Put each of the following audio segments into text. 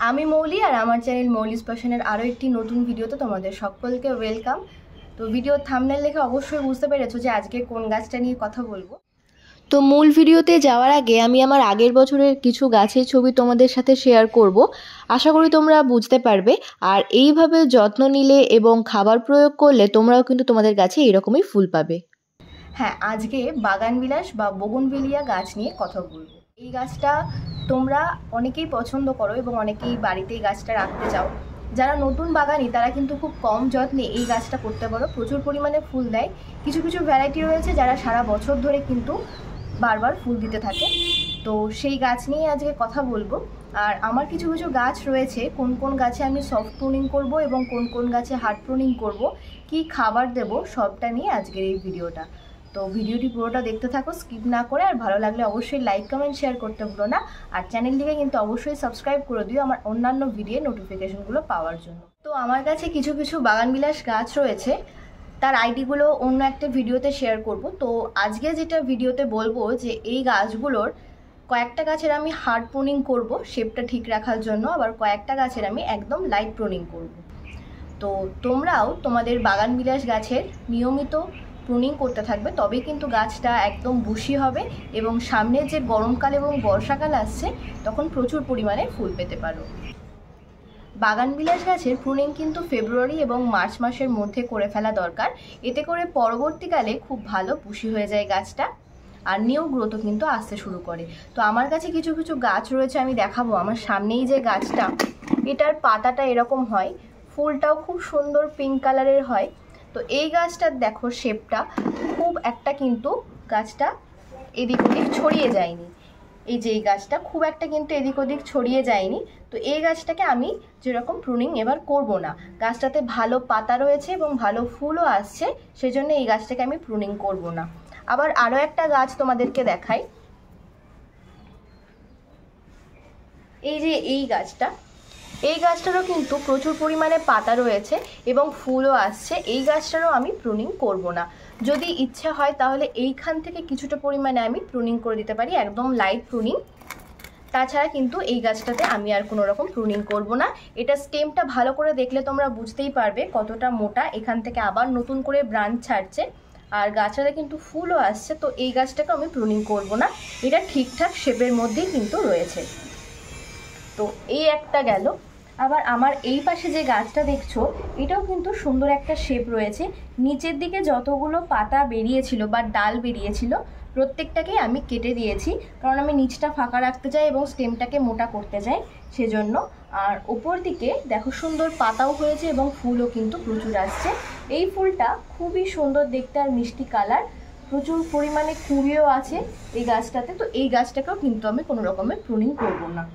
আমি মৌলি আর আমার চ্যানেল মৌলিস প্যাশনের আরও একটি নতুন ভিডিওতে তোমাদের সকলকে ওয়েলকাম। তো ভিডিওর থাম্বনেল দেখে অবশ্যই বুঝতে পেরেছো যে আজকে কোন গাছটা নিয়ে কথা বলবো। তো মূল ভিডিওতে যাওয়ার আগে আমি আমার আগের বছরের কিছু গাছের ছবি তোমাদের সাথে শেয়ার করব। আশা করি তোমরা বুঝতে পারবে। আর এইভাবে যত্ন নিলে এবং খাবার প্রয়োগ করলে তোমরাও কিন্তু তোমাদের গাছে এরকমই ফুল পাবে। হ্যাঁ, আজকে বাগানবিলাস বা বোগনভেলিয়া গাছ নিয়ে কথা বলবো। এই গাছটা তোমরা অনেকেই পছন্দ করো এবং অনেকেই বাড়িতে এই গাছটা রাখতে চাও। যারা নতুন বাগানি তারা কিন্তু খুব কম যত্নে এই গাছটা করতে পারো, প্রচুর পরিমাণে ফুল দেয়। কিছু কিছু ভ্যারাইটি রয়েছে যারা সারা বছর ধরে কিন্তু বারবার ফুল দিতে থাকে। তো সেই গাছ নিয়ে আজকে কথা বলবো। আর আমার কিছু কিছু গাছ রয়েছে, কোন কোন গাছে আমি সফট প্রুনিং করব এবং কোন কোন গাছে হার্ড প্রুনিং করব, কি খাবার দেব, সবটা নিয়ে আজকের এই ভিডিওটা। তো ভিডিওটি পুরোটা দেখতে থাকো, স্কিপ না করে। আর ভালো লাগলে অবশ্যই লাইক কমেন্ট শেয়ার করতে ভুলো না। আর চ্যানেলটিকে কিন্তু অবশ্যই সাবস্ক্রাইব করে দিও আমার অন্যান্য ভিডিও নোটিফিকেশনগুলো পাওয়ার জন্য। তো আমার কাছে কিছু কিছু বাগানবিলাস গাছ রয়েছে, তার আইডিগুলো অন্য একটা ভিডিওতে শেয়ার করব। তো আজকে যেটা ভিডিওতে বলবো যে এই গাছগুলোর কয়েকটা গাছের আমি হার্ড প্রুনিং করব শেপটা ঠিক রাখার জন্য, আবার কয়েকটা গাছের আমি একদম লাইট প্রুনিং করব। তো তোমরাও তোমাদের বাগানবিলাস গাছের নিয়মিত প্রুনিং করতে থাকবে, তবেই কিন্তু গাছটা একদম বুশি হবে এবং সামনে যে গরমকাল এবং বর্ষাকাল আসছে তখন প্রচুর পরিমাণে ফুল পেতে পারো। বাগানবিলাস গাছের প্রুনিং কিন্তু ফেব্রুয়ারি এবং মার্চ মাসের মধ্যে করে ফেলা দরকার, এতে করে পরবর্তীকালে খুব ভালো বুশি হয়ে যায় গাছটা আর নিউ গ্রোথও কিন্তু আসতে শুরু করে। তো আমার কাছে কিছু কিছু গাছ রয়েছে, আমি দেখাবো। আমার সামনেই যে গাছটা, এটার পাতাটা এরকম হয়, ফুলটাও খুব সুন্দর পিঙ্ক কালারের হয়। তো এই গাছটার দেখো শেপটা খুব একটা কিন্তু গাছটা এদিক ওদিক ছড়িয়ে যায়নি। এই যে এই গাছটা খুব একটা কিন্তু এদিক ওদিক ছড়িয়ে যায়নি। তো এই গাছটাকে আমি যেরকম প্রুনিং এবার করব না, গাছটাতে ভালো পাতা রয়েছে এবং ভালো ফুলও আসছে, সেজন্য এই গাছটাকে আমি প্রুনিং করব না। আবার আরও একটা গাছ তোমাদেরকে দেখাই। এই যে এই গাছটা, এই গাছটারও কিন্তু প্রচুর পরিমাণে পাতা রয়েছে এবং ফুলও আসছে। এই গাছটারও আমি প্রুনিং করব না। যদি ইচ্ছে হয় তাহলে এইখান থেকে কিছুটা পরিমাণে আমি প্রুনিং করে দিতে পারি, একদম লাইট প্রুনিং। তাছাড়া কিন্তু এই গাছটাতে আমি আর কোনো রকম প্রুনিং করব না। এটা স্টেমটা ভালো করে দেখলে তোমরা বুঝতেই পারবে কতটা মোটা, এখান থেকে আবার নতুন করে ব্রাঞ্চ ছাড়ছে আর গাছটাতে কিন্তু ফুলও আসছে। তো এই গাছটাকে আমি প্রুনিং করব না, এটা ঠিকঠাক শেপের মধ্যেই কিন্তু রয়েছে। তো এই একটা গেল। আবার আমার এই পাশে যে গাছটা দেখছো, এটাও কিন্তু সুন্দর একটা শেপ রয়েছে। নিচের দিকে যতগুলো পাতা বেরিয়েছিল বা ডাল বেরিয়েছিল প্রত্যেকটাকেই আমি কেটে দিয়েছি, কারণ আমি নিচটা ফাঁকা রাখতে চাই এবং স্টেমটাকে মোটা করতে চাই সেজন্য। আর ওপর দিকে দেখো সুন্দর পাতাও হয়েছে এবং ফুলও কিন্তু প্রচুর আসছে। এই ফুলটা খুবই সুন্দর দেখতে আর মিষ্টি কালার, প্রচুর পরিমাণে কুঁড়িও আছে এই গাছটাতে। তো এই গাছটাকেও কিন্তু আমি কোনো রকমের প্রুনিং করব না।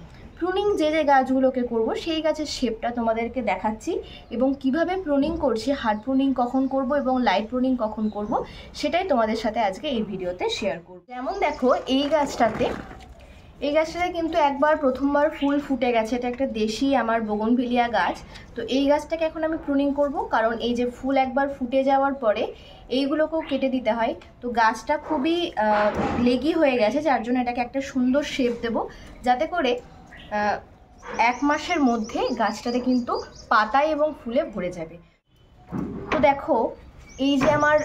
প্রুনিং যে যে গাছগুলোকে করব সেই গাছের শেপটা তোমাদেরকে দেখাচ্ছি এবং কিভাবে প্রুনিং করছি, হার্ড প্রুনিং কখন করব এবং লাইট প্রুনিং কখন করব, সেটাই তোমাদের সাথে আজকে এই ভিডিওতে শেয়ার করব। যেমন দেখো এই গাছটাতে কিন্তু একবার প্রথমবার ফুল ফুটে গেছে। এটা একটা দেশি আমার বোগনভেলিয়া গাছ। তো এই গাছটাকে এখন আমি প্রুনিং করব, কারণ এই যে ফুল একবার ফুটে যাওয়ার পরে এইগুলোকেও কেটে দিতে হয়। তো গাছটা খুবই লেগি হয়ে গেছে, যার জন্য এটাকে একটা সুন্দর শেপ দেব, যাতে করে 1 মাসের মধ্যে গাছটাতে কিন্তু পাতায় এবং ফুলে ভরে যাবে। তো দেখো এই যে আমার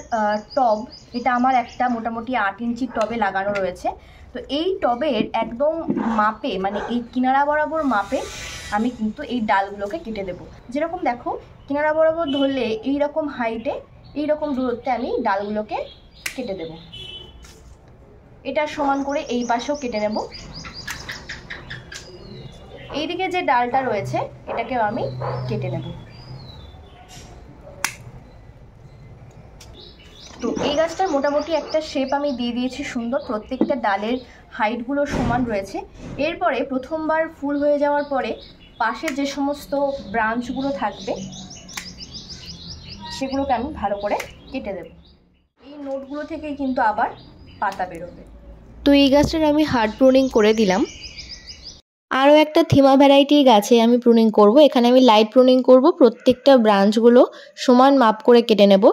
টব, এটা আমার একটা মোটামুটি 8 ইঞ্চির টবে লাগানো রয়েছে। তো এই টবের একদম মাপে, মানে এই কিনারা বরাবর মাপে আমি কিন্তু এই ডালগুলোকে কেটে দেব। যেরকম দেখো কিনারা বরাবর ধরলে এই রকম হাইটে, এই রকম দূরত্বে আমি ডালগুলোকে কেটে দেব। এটা সমান করে এই পাশেও কেটে নেব। এইদিকে যে ডালটা রয়েছে এটাকেও আমি কেটে নেব। তো এই গাছটার মোটামুটি একটা শেপ আমি দিয়ে দিয়েছি সুন্দর, প্রত্যেকটা ডালের হাইটগুলো সমান রয়েছে। এরপরে প্রথমবার ফুল হয়ে যাওয়ার পরে পাশে যে সমস্ত ব্রাঞ্চগুলো থাকবে সেগুলোকে আমি ভালো করে কেটে দেব। এই নোটগুলো থেকেই কিন্তু আবার পাতা বেরোবে। তো এই গাছটার আমি হার্ড প্রুনিং করে দিলাম। আরও একটা থিমা ভ্যারাইটির গাছে আমি প্রুনিং করব। এখানে আমি লাইট প্রুনিং করব, প্রত্যেকটা ব্রাঞ্চগুলো সমান মাপ করে কেটে নেব।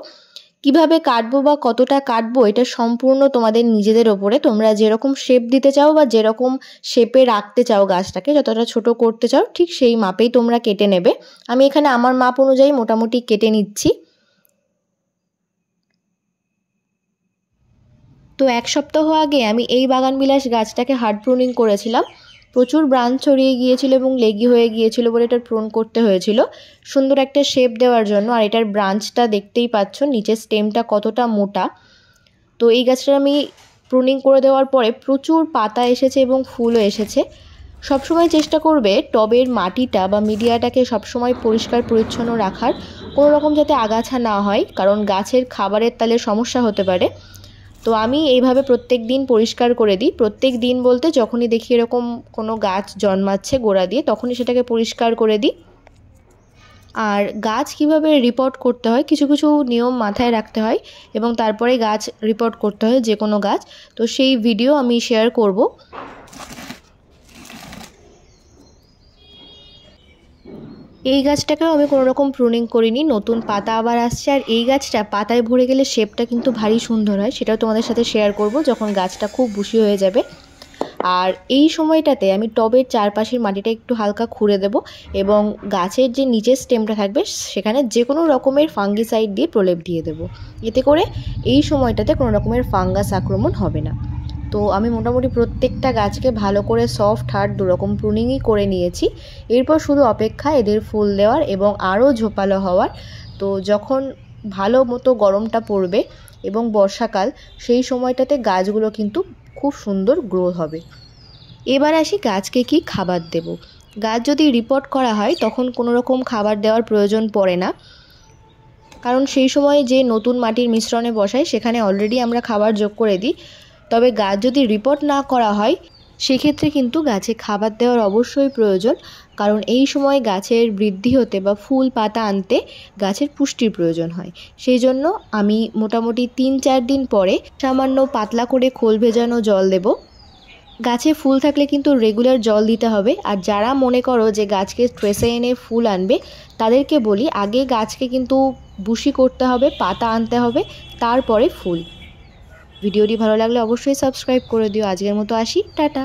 কিভাবে কাটবো বা কতটা কাটবো এটা সম্পূর্ণ তোমাদের নিজেদের ওপরে। তোমরা যেরকম শেপ দিতে চাও বা যেরকম শেপে রাখতে চাও গাছটাকে, যতটা ছোট করতে চাও ঠিক সেই মাপেই তোমরা কেটে নেবে। আমি এখানে আমার মাপ অনুযায়ী মোটামুটি কেটে নিচ্ছি। তো 1 সপ্তাহ আগে আমি এই বাগানবিলাস গাছটাকে হার্ড প্রুনিং করেছিলাম। প্রচুর ব্রাঞ্চ ছড়িয়ে গিয়েছিল এবং লেগি হয়ে গিয়েছিল বলে এটার প্রুন করতে হয়েছিল সুন্দর একটা শেপ দেওয়ার জন্য। আর এটার ব্রাঞ্চটা দেখতেই পাচ্ছ নিচের স্টেমটা কতটা মোটা। তো এই গাছটা আমি প্রুনিং করে দেওয়ার পরে প্রচুর পাতা এসেছে এবং ফুলও এসেছে। সবসময় চেষ্টা করবে টবের মাটিটা বা মিডিয়াটাকে সবসময় পরিষ্কার পরিচ্ছন্ন রাখার, কোনো রকম যাতে আগাছা না হয়, কারণ গাছের খাবারের তালে সমস্যা হতে পারে। তো আমি এইভাবে প্রত্যেক দিন পরিষ্কার করে দিই। প্রত্যেক দিন বলতে যখনই দেখি এরকম কোনো গাছ জন্মাচ্ছে গোড়া দিয়ে তখনই সেটাকে পরিষ্কার করে দিই। আর গাছ কিভাবে রিপোর্ট করতে হয় কিছু কিছু নিয়ম মাথায় রাখতে হয় এবং তারপরে গাছ রিপোর্ট করতে হয় যে কোনো গাছ। তো সেই ভিডিও আমি শেয়ার করব। এই গাছটাকেও আমি কোনো রকম প্রুনিং করিনি, নতুন পাতা আবার আসছে। আর এই গাছটা পাতায় ভরে গেলে শেপটা কিন্তু ভারী সুন্দর হয়, সেটাও তোমাদের সাথে শেয়ার করব যখন গাছটা খুব বুশি হয়ে যাবে। আর এই সময়টাতে আমি টবের চারপাশের মাটিটা একটু হালকা খুঁড়ে দেব এবং গাছের যে নিচের স্টেমটা থাকবে সেখানে যে কোনো রকমের ফাঙ্গিসাইড দিয়ে প্রলেপ দিয়ে দেব। এতে করে এই সময়টাতে কোনো রকমের ফাঙ্গাস আক্রমণ হবে না। তো আমি মোটামুটি প্রত্যেকটা গাছকে ভালো করে সফট হার্ড দুরকম প্রুনিংই করে নিয়েছি। এরপর শুধু অপেক্ষা এদের ফুল দেওয়ার এবং আরও ঝোপালো হওয়ার। তো যখন ভালো মতো গরমটা পড়বে এবং বর্ষাকাল, সেই সময়টাতে গাছগুলো কিন্তু খুব সুন্দর গ্রো হবে। এবার আসি গাছকে কি খাবার দেব। গাছ যদি রিপোর্ট করা হয় তখন কোনো রকম খাবার দেওয়ার প্রয়োজন পড়ে না, কারণ সেই সময় যে নতুন মাটির মিশ্রণে বসাই সেখানে অলরেডি আমরা খাবার যোগ করে দিই। তবে গাছ যদি রিপোর্ট না করা হয় সেক্ষেত্রে কিন্তু গাছে খাবার দেওয়ার অবশ্যই প্রয়োজন, কারণ এই সময় গাছের বৃদ্ধি হতে বা ফুল পাতা আনতে গাছের পুষ্টির প্রয়োজন হয়। সেই জন্য আমি মোটামুটি 3-4 দিন পরে সামান্য পাতলা করে খোল ভেজানো জল দেব। গাছে ফুল থাকলে কিন্তু রেগুলার জল দিতে হবে। আর যারা মনে করো যে গাছকে ট্রেসে এনে ফুল আনবে তাদেরকে বলি আগে গাছকে কিন্তু বুশি করতে হবে, পাতা আনতে হবে, তারপরে ফুল। ভিডিওটি ভালো লাগলে অবশ্যই সাবস্ক্রাইব করে দিও। আজকের মতো আসি, টাটা।